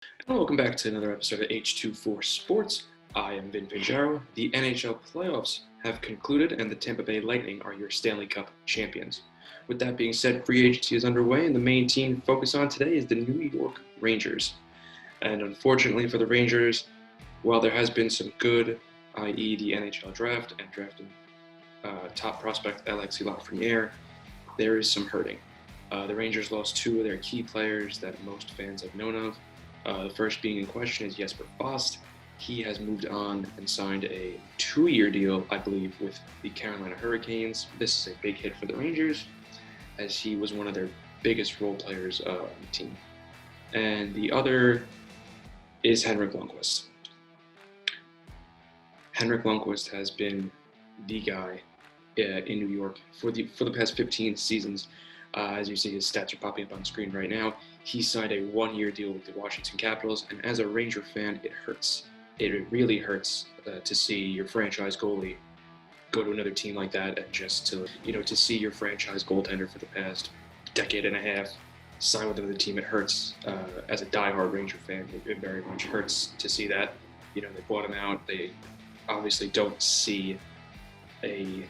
And welcome back to another episode of H24 Sports. I am Vin Pinjaro. The NHL playoffs have concluded, and the Tampa Bay Lightning are your Stanley Cup champions. With that being said, free agency is underway, and the main team to focus on today is the New York Rangers. And unfortunately for the Rangers, while there has been some good, i.e. the NHL draft and drafting top prospect Alexis Lafreniere, there is some hurting. The Rangers lost two of their key players that most fans have known of. The first being in question is Jesper Fast. He has moved on and signed a 2-year deal, I believe, with the Carolina Hurricanes. This is a big hit for the Rangers, as he was one of their biggest role players on the team. And the other is Henrik Lundqvist. Henrik Lundqvist has been the guy in New York for the past 15 seasons. As you see, his stats are popping up on screen right now. He signed a 1-year deal with the Washington Capitals, and as a Ranger fan, it hurts. It really hurts to see your franchise goalie go to another team like that, and just to see your franchise goaltender for the past decade and a half sign with another team. It hurts. As a diehard Ranger fan, it very much hurts to see that. They bought him out. They obviously don't see a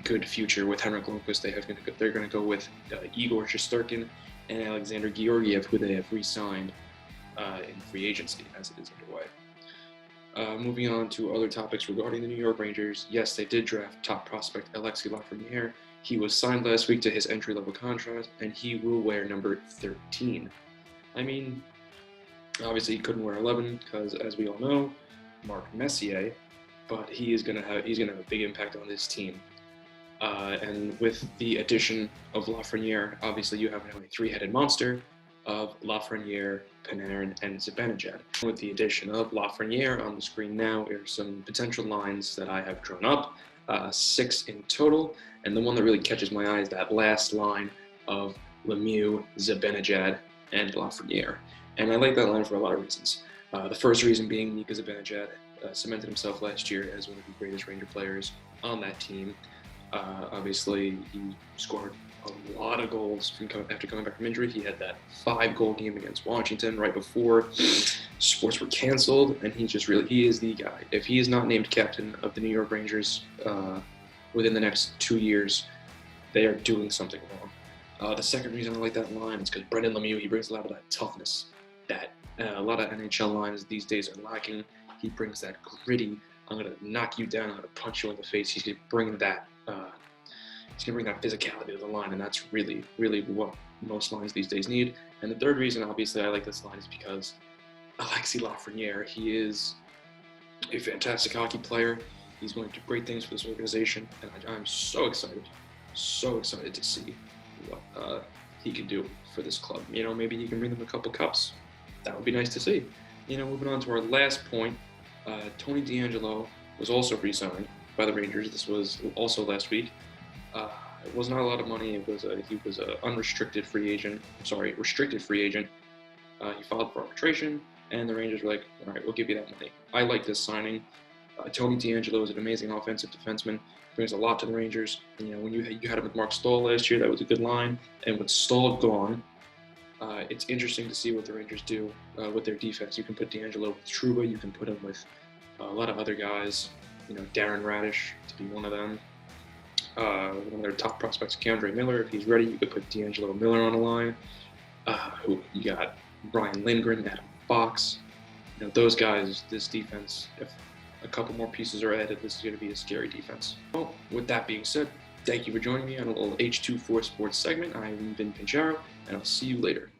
good future with Henrik Lundqvist. They're going to go with Igor Shesterkin and Alexander Georgiev, who they have re-signed in free agency as it is underway. Moving on to other topics regarding the New York Rangers, yes, they did draft top prospect Alexis Lafreniere. He was signed last week to his entry-level contract, and he will wear number 13. I mean, obviously he couldn't wear 11 because, as we all know, Mark Messier, but he's gonna have a big impact on this team. And with the addition of Lafreniere, obviously you have now a three-headed monster of Lafreniere, Panarin, and Zibanejad. With the addition of Lafreniere on the screen now are some potential lines that I have drawn up, 6 in total, and the one that really catches my eye is that last line of Lemieux, Zibanejad, and Lafreniere. And I like that line for a lot of reasons. The first reason being Mika Zibanejad cemented himself last year as one of the greatest Ranger players on that team. Obviously, he scored a lot of goals after coming back from injury. He had that 5-goal game against Washington right before sports were canceled, and he is the guy. If he is not named captain of the New York Rangers within the next 2 years, they are doing something wrong. The second reason I like that line is because Brendan Lemieux, he brings a lot of that toughness that a lot of NHL lines these days are lacking. He brings that gritty, I'm going to knock you down, I'm going to punch you in the face. He's going to bring that physicality to the line, and that's really, really what most lines these days need. And the third reason, obviously, I like this line is because Alexis Lafreniere, he is a fantastic hockey player. He's going to do great things for this organization, and I'm so excited to see what he can do for this club. Maybe he can bring them a couple cups. That would be nice to see. Moving on to our last point, Tony DeAngelo was also re-signed by the Rangers. This was also last week. It was not a lot of money. He was an restricted free agent. He filed for arbitration, and the Rangers were like, all right, we'll give you that money. I like this signing. Tony DeAngelo is an amazing offensive defenseman. Brings a lot to the Rangers. When you had him with Mark Stahl last year, that was a good line. And with Stahl gone, it's interesting to see what the Rangers do with their defense. You can put DeAngelo with Trouba. You can put him with a lot of other guys. Darren Radish to be one of them. One of their top prospects, Keandre Miller. If he's ready, you could put DeAngelo Miller on the line. You got Brian Lindgren, Adam Fox. Those guys, this defense, if a couple more pieces are added, this is going to be a scary defense. Well, with that being said, thank you for joining me on a little H24 Sports segment. I've been Pinjaro, and I'll see you later.